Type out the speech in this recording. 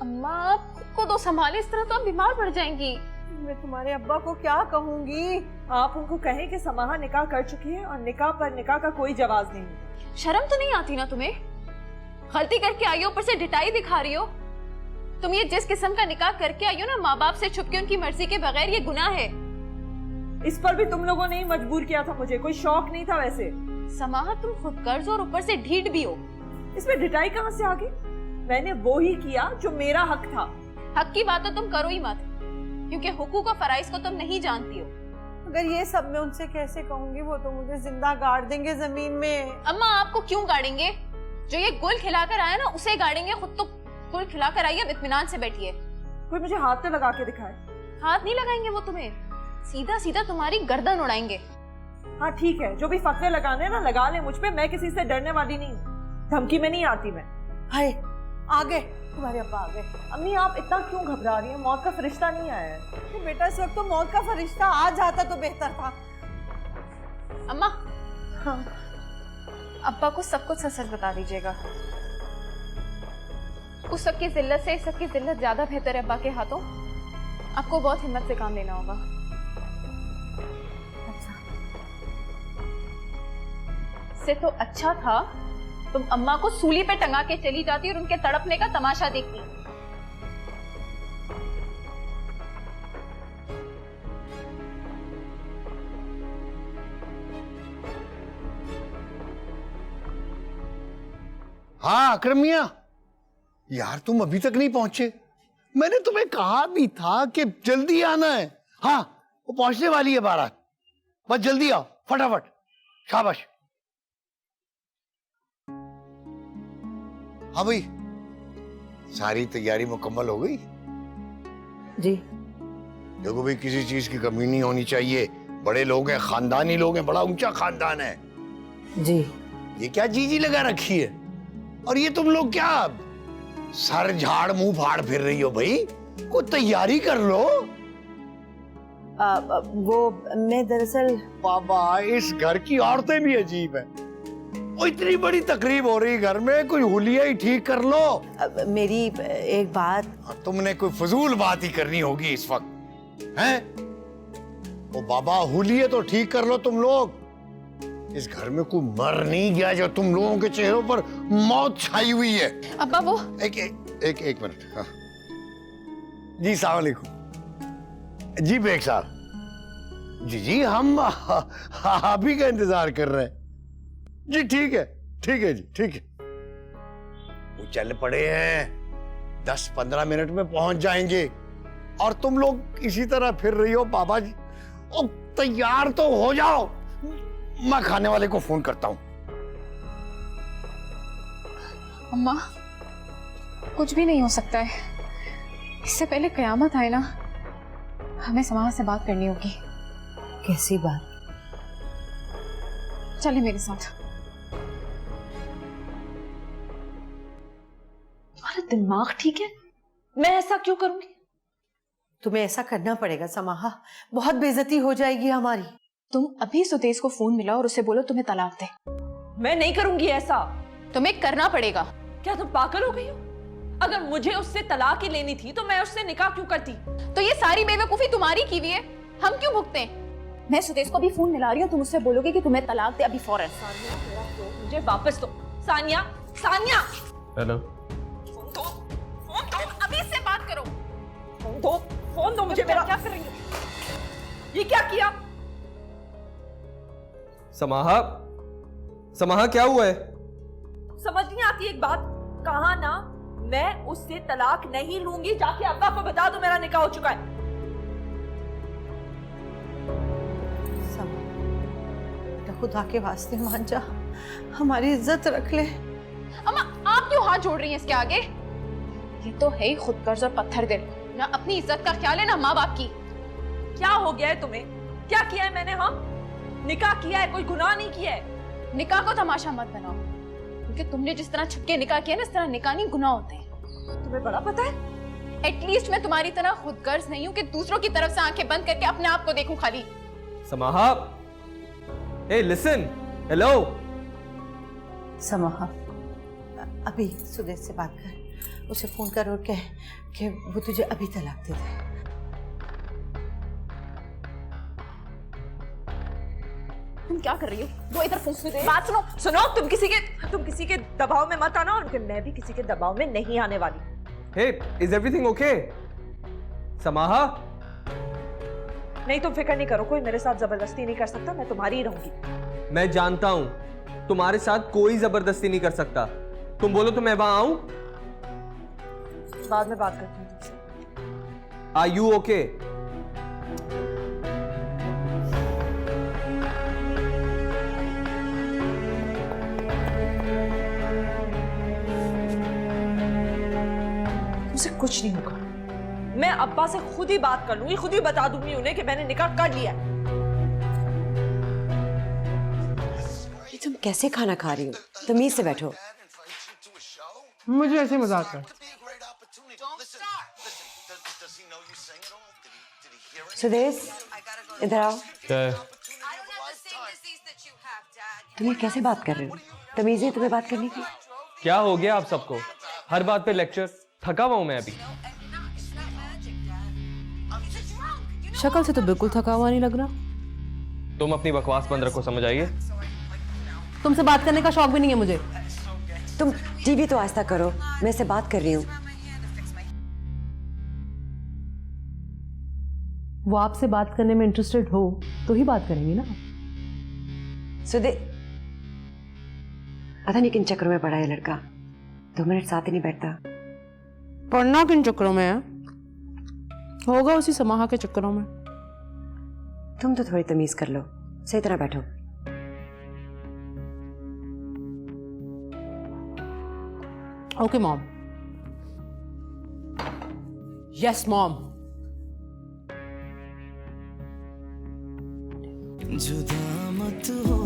अम्मा आप खुद को तो संभाले, इस तरह तो आप बीमार पड़ जाएंगी। मैं तुम्हारे अब्बा को क्या कहूंगी? आप उनको कहें कि समाहा निकाह कर चुकी है और निकाह पर निकाह का कोई जवाब नहीं। शर्म तो नहीं आती ना तुम्हें? गलती करके आई हो, ऊपर से ढिठाई दिखा रही हो। तुम ये जिस किस्म का निकाह करके आई हो ना माँ बाप से छुप के उनकी मर्जी के बगैर, ये गुनाह है। इस पर भी तुम लोगों ने ही मजबूर किया था मुझे, कोई शौक नहीं था वैसे। समाहा तुम खुद कर्ज और ऊपर से ढीठ भी हो। इसमें ढिठाई कहाँ से आ गई? मैंने वो ही किया जो मेरा हक था। हक की बात तो तुम करो ही मत, क्योंकि हुकूक और फराइज को तुम नहीं जानती हो। अगर ये सब मैं उनसे कैसे कहूंगी? वो तो मुझे जिंदा गाड़ देंगे जमीन में। अम्मा आपको क्यों गाड़ेंगे? जो ये गुल खिलाकर आया ना उसे गाड़ेंगे, खुद तो गुल खिलाकर आई है, इत्मीनान से बैठिए। कोई मुझे हाथ तो लगा के दिखाए। हाथ नहीं लगाएंगे वो तुम्हें, सीधा सीधा तुम्हारी गर्दन उड़ाएंगे। हाँ ठीक है, जो भी फतवे लगाने ना लगा ले मुझ पे, मैं किसी से डरने वाली नहीं हूँ, धमकी में नहीं आती मैं। हाय आ गए तुम्हारे अब्बा आ गए। अम्मी आप इतना क्यों घबरा रही हैं? मौत का फरिश्ता नहीं आया है। तो बेटा इस वक्त तो मौत का फरिश्ता आ जाता तो बेहतर था। अम्मा हाँ अब्बा को सब कुछ सच बता दीजिएगा। उस सबकी जिल्लत से इस सबकी जिल्लत ज्यादा बेहतर है अब्बा के हाथों। आपको बहुत हिम्मत से काम लेना होगा। से तो अच्छा था तुम अम्मा को सूली पे टंगा के चली जाती और उनके तड़पने का तमाशा देखती। हाँ अकरम मियां, यार तुम अभी तक नहीं पहुंचे। मैंने तुम्हें कहा भी था कि जल्दी आना है। हाँ वो पहुंचने वाली है बारात, बस जल्दी आओ फटाफट। शाबाश। हाँ भाई, सारी तैयारी मुकम्मल हो गई? जी। देखो भाई, किसी चीज की कमी नहीं होनी चाहिए। बड़े लोग हैं, खानदानी लोग हैं, बड़ा ऊंचा खानदान है। जी। ये क्या जीजी लगा रखी है? और ये तुम लोग क्या सर झाड़ मुंह फाड़ फिर रही हो? भाई कोई तैयारी कर लो। वो मैं दरअसल बाबा, इस घर की औरतें भी अजीब है। वो इतनी बड़ी तकरीब हो रही घर में, कोई हुलिया ही ठीक कर लो। मेरी एक बात। तुमने कोई फजूल बात ही करनी होगी इस वक्त, हैं? ओ बाबा, हुलिये तो ठीक कर लो तुम लोग। इस घर में कोई मर नहीं गया जो तुम लोगों के चेहरों पर मौत छाई हुई है। अब्बा वो एक मिनट। हाँ। जी सलाम अलैकुम। जी बेग साहब। जी हम आप ही का इंतजार कर रहे हैं। जी ठीक है जी, ठीक है। वो चल पड़े हैं, 10-15 मिनट में पहुंच जाएंगे। और तुम लोग इसी तरह फिर रही हो बाबा जी। ओ तैयार तो हो जाओ, मैं खाने वाले को फोन करता हूं। अम्मा कुछ भी नहीं हो सकता है, इससे पहले कयामत आए ना, हमें समाहा से बात करनी होगी। कैसी बात? चले मेरे साथ। तुम्हारा दिमाग ठीक है? मैं ऐसा क्यों करूंगी? तुम्हें ऐसा करना पड़ेगा समाहा, बहुत बेइज्जती हो जाएगी हमारी। तुम अभी सुदेश को फोन मिलाओ और उसे बोलो तुम्हें तलाक दे। मैं नहीं करूंगी ऐसा। तुम्हें करना पड़ेगा। क्या तुम पागल हो गई हो? अगर मुझे उससे तलाक ही लेनी थी तो मैं उससे निकाह क्यों करती? तो ये सारी बेवकूफी तुम्हारी की हुई है, हम क्यों भुगते? मैं सुदेश को भी फोन मिला रही हूँ, तुम उससे बोलोगे कि तुम्हें तलाक दे अभी फौरन। सानिया मेरा फोन मुझे वापस दो। सानिया, सानिया। हेलो। फोन दो, फोन दो, अभी इससे बात करो। फोन दो, फोन दो मुझे। मेरा क्या कर रही हो? ये क्या किया? समाहा, समाहा क्या हुआ है? समझ नहीं आती एक बात। कहा ना मैं उससे तलाक नहीं लूंगी, जाके अब्बा को बता दो मेरा निकाह हो चुका है। बेटा खुदा के वास्ते मान जा, हमारी इज्जत रख ले। अम्मा आप क्यों हाथ जोड़ रही हैं इसके आगे? ये तो है ही खुदगर्ज और पत्थर दिल, ना अपनी इज्जत का ख्याल है ना माँ बाप की। क्या हो गया है तुम्हें? क्या किया है मैंने? हम निकाह किया है, कोई गुनाह नहीं किया है। निकाह को तमाशा मत बनाओ, क्योंकि तुमने जिस तरह छुपके निकाह किया ना, इस तरह निकाह नहीं गुनाह होते हैं। तुम्हें बड़ा पता है? एटलीस्ट मैं तुम्हारी तरह खुदगर्ज नहीं हूँ कि दूसरों की तरफ से आंखें बंद करके अपने आप को देखूं खाली। समाहा, हे लिसन, हेलो। समाहा अभी सुदेश से बात कर, उसे फोन कर और कह कि वो तुझे अभी तलाक दे दे। तुम क्या कर रही हो? वो इधर फोन दे। बात सुनो सुनो, तुम किसी के दबाव में मत आना, और मैं भी किसी के दबाव में नहीं आने वाली। Hey, is everything okay? समाहा? नहीं, तुम फिक्र नहीं करो, कोई मेरे साथ जबरदस्ती नहीं कर सकता, मैं तुम्हारी ही रहूंगी। मैं जानता हूं तुम्हारे साथ कोई जबरदस्ती नहीं कर सकता। तुम बोलो तो मैं वहां आऊं? बाद में बात करती हूँ तुमसे। Are you okay? तुमसे कुछ नहीं होगा। मैं अब्बा से खुद ही बात कर लूंगी, खुद ही बता दूंगी उन्हें कि मैंने निकाह कर लिया। तुम कैसे खाना खा रही हो? तमीज से बैठो। मुझे ऐसे मजाक कर। सुदेश, इधर आओ। तुम ये कैसे बात कर रहे हो? तमीज है तुम्हें बात करने की? क्या हो गया आप सबको? हर बात पे लेक्चर। थका हुआ हूं मैं अभी। शक्ल से तो बिल्कुल थका हुआ नहीं लग रहा। तुम अपनी बकवास बंद रखो, समझ आइए? तुमसे बात करने का शौक भी नहीं है मुझे। तुम टीवी तो आस्था करो, मैं इससे बात कर रही हूँ। वो आपसे बात करने में इंटरेस्टेड हो तो ही बात करेंगी ना। सुदेश, पता नहीं किन चक्रों में पड़ा है लड़का, 2 मिनट साथ ही नहीं बैठता। पढ़ना किन चक्रों में है? होगा उसी समाहा के चक्करों में। तुम तो थोड़ी तमीज कर लो, सही तरह बैठो। Okay mom. Yes mom. जुदा मत हो